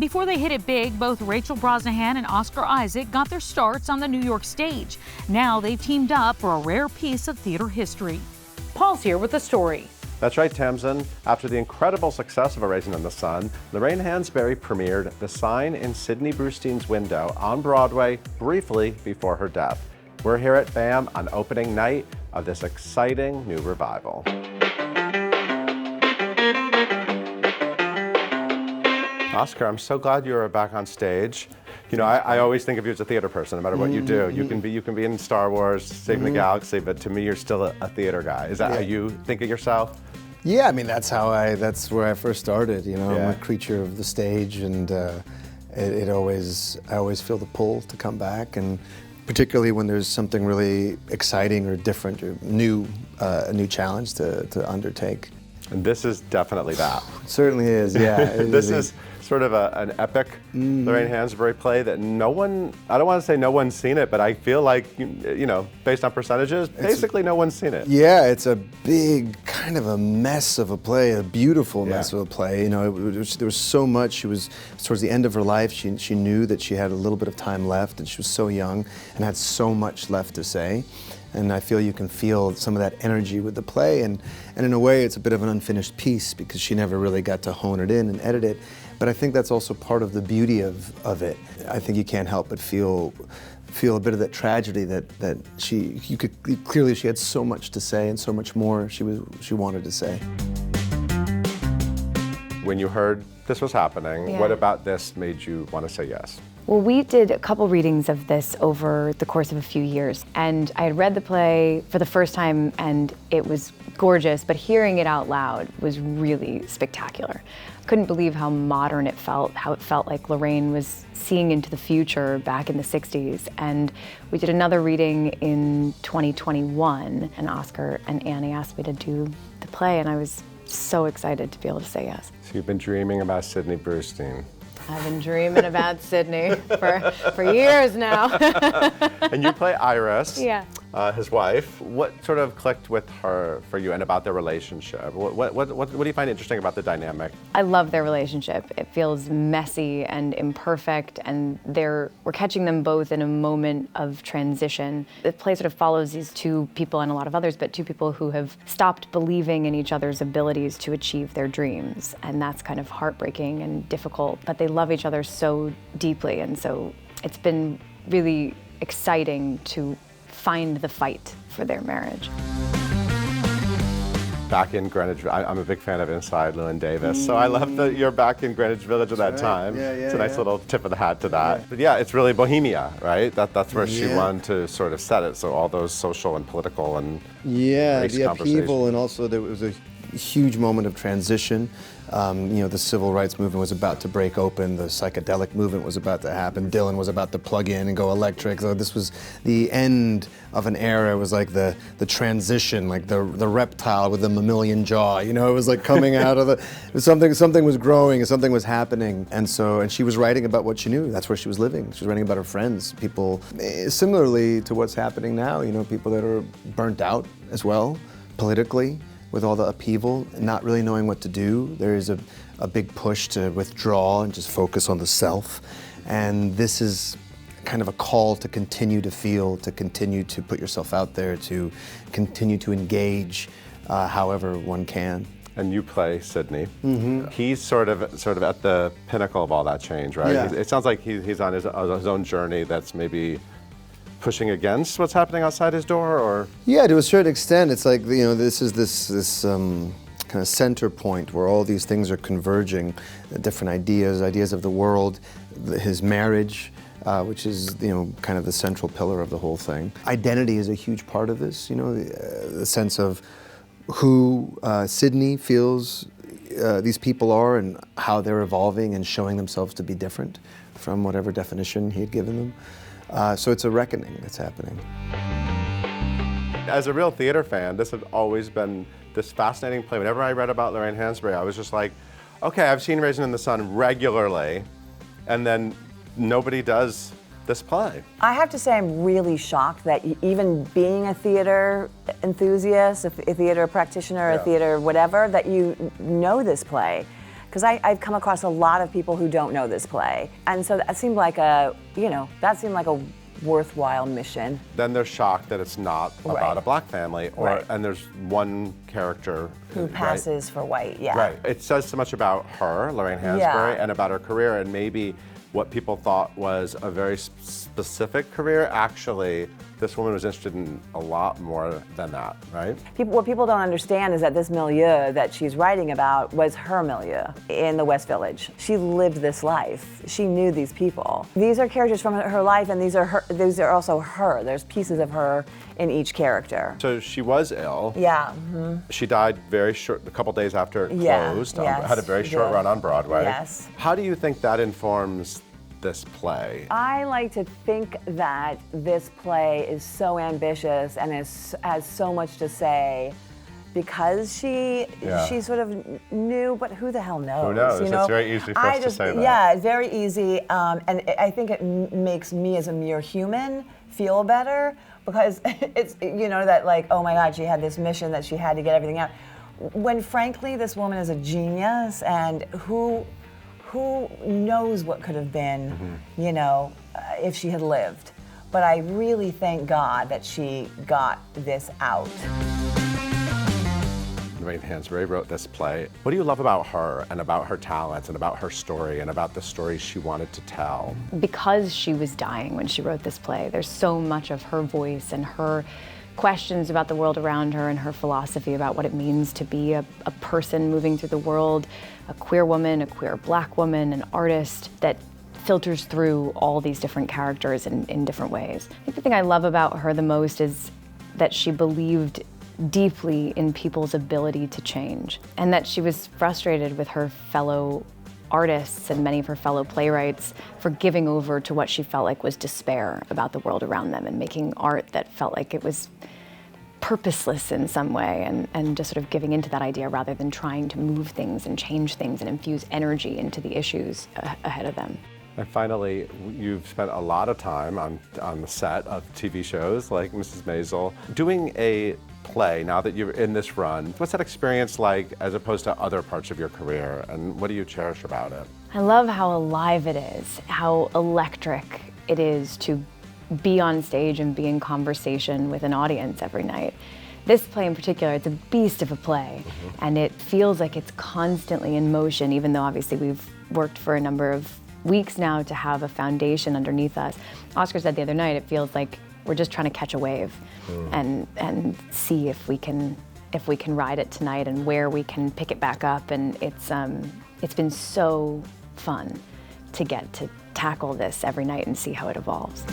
before they hit it big, both Rachel Brosnahan and Oscar Isaac got their starts on the New York stage. Now they've teamed up for a rare piece of theater history. Paul's here with the story. That's right, Tamsin. After the incredible success of A Raisin in the Sun, Lorraine Hansberry premiered The Sign in Sydney Brustein's Window on Broadway briefly before her death. We're here at BAM on opening night of this exciting new revival. Oscar, I'm so glad you're back on stage. You know, I always think of you as a theater person, no matter what you do. You can be in Star Wars, Saving the Galaxy, but to me, you're still a theater guy. Is that how you think of yourself? Yeah, I mean, that's where I first started. You know, I'm a creature of the stage, and I always feel the pull to come back, and particularly when there's something really exciting or different or new, a new challenge to undertake. And this is definitely that. It certainly is, yeah. This is sort of an epic Lorraine Hansberry play that no one, I don't want to say no one's seen it, but I feel like, you know, based on percentages, basically no one's seen it. Yeah, it's a big, kind of a mess of a play, a beautiful mess of a play. You know, there was so much. She was towards the end of her life. She knew that she had a little bit of time left, and she was so young and had so much left to say. And I feel you can feel some of that energy with the play, and in a way it's a bit of an unfinished piece because she never really got to hone it in and edit it. But I think that's also part of the beauty of it. I think you can't help but feel a bit of that tragedy that clearly she had so much to say and so much more she wanted to say. When you heard this was happening, what about this made you want to say yes? Well, we did a couple readings of this over the course of a few years, and I had read the play for the first time and it was gorgeous, but hearing it out loud was really spectacular. Couldn't believe how modern it felt, how it felt like Lorraine was seeing into the future back in the 60s. And we did another reading in 2021, and Oscar and Annie asked me to do the play, and I was so excited to be able to say yes. So you've been dreaming about Sydney Brustein. I've been dreaming about Sydney for years now. And you play Iris, his wife. What sort of clicked with her for you and about their relationship? What do you find interesting about the dynamic? I love their relationship. It feels messy and imperfect, and we're catching them both in a moment of transition. The play sort of follows these two people and a lot of others, but two people who have stopped believing in each other's abilities to achieve their dreams, and that's kind of heartbreaking and difficult, but they love each other so deeply, and so it's been really exciting to find the fight for their marriage. Back in Greenwich, I'm a big fan of Inside Llewyn Davis, so I love that you're back in Greenwich Village at that time. It's a nice little tip of the hat to that. But yeah, it's really Bohemia, right? That's where she wanted to sort of set it, so all those social and political and race the upheaval, and also there was a huge moment of transition. You know, the civil rights movement was about to break open, the psychedelic movement was about to happen, Dylan was about to plug in and go electric, so this was the end of an era. It was like the transition, like the reptile with the mammalian jaw, you know, it was like coming out of something was growing and something was happening, and she was writing about what she knew. That's where she was living. She was writing about her friends, people, similarly to what's happening now, you know, people that are burnt out as well, politically, with all the upheaval, not really knowing what to do. There is a big push to withdraw and just focus on the self. And this is kind of a call to continue to feel, to continue to put yourself out there, to continue to engage however one can. And you play Sydney. He's sort of at the pinnacle of all that change, right? Yeah. It sounds like he's on his own journey that's maybe pushing against what's happening outside his door, or? Yeah, to a certain extent. It's like, you know, this is this kind of center point where all these things are converging, different ideas of the world, his marriage, which is, you know, kind of the central pillar of the whole thing. Identity is a huge part of this, you know, the sense of who Sydney feels these people are and how they're evolving and showing themselves to be different from whatever definition he had given them. So it's a reckoning that's happening. As a real theater fan, this had always been this fascinating play. Whenever I read about Lorraine Hansberry, I was just like, okay, I've seen Raisin in the Sun regularly, and then nobody does this play. I have to say I'm really shocked that even being a theater enthusiast, a theater practitioner, a theater whatever, that you know this play. because I've come across a lot of people who don't know this play. And so that seemed like a worthwhile mission. Then they're shocked that it's not about a black family, and there's one character who passes for white, yeah. Right. It says so much about her, Lorraine Hansberry, and about her career, and maybe what people thought was a very specific career. Actually, this woman was interested in a lot more than that, right? What people don't understand is that this milieu that she's writing about was her milieu in the West Village. She lived this life. She knew these people. These are characters from her life, and these are also her. There's pieces of her in each character. So she was ill. Yeah. She died very short, a couple days after it closed. Had a very short run on Broadway. Yes. How do you think that informs this play? I like to think that this play is so ambitious and has so much to say because she sort of knew, but who the hell knows? Who knows? You know? It's very easy for us to say that. Yeah, it's very easy, and I think it makes me as a mere human feel better because it's, that like, oh my God, she had this mission that she had to get everything out. When frankly, this woman is a genius, and who knows what could have been, if she had lived. But I really thank God that she got this out. Lorraine Hansberry wrote this play. What do you love about her and about her talents and about her story and about the stories she wanted to tell? Because she was dying when she wrote this play, there's so much of her voice and her questions about the world around her and her philosophy about what it means to be a person moving through the world, a queer woman, a queer black woman, an artist that filters through all these different characters in different ways. I think the thing I love about her the most is that she believed deeply in people's ability to change, and that she was frustrated with her fellow artists and many of her fellow playwrights for giving over to what she felt like was despair about the world around them and making art that felt like it was purposeless in some way, and just sort of giving into that idea rather than trying to move things and change things and infuse energy into the issues ahead of them. And finally, you've spent a lot of time on the set of TV shows like Mrs. Maisel. Doing a play, now that you're in this run, what's that experience like as opposed to other parts of your career, and what do you cherish about it? I love how alive it is, how electric it is to be on stage and be in conversation with an audience every night. This play in particular, it's a beast of a play, and it feels like it's constantly in motion, even though obviously we've worked for a number of weeks now to have a foundation underneath us. Oscar said the other night, it feels like we're just trying to catch a wave and see if we can ride it tonight and where we can pick it back up. And it's been so fun to get to tackle this every night and see how it evolves.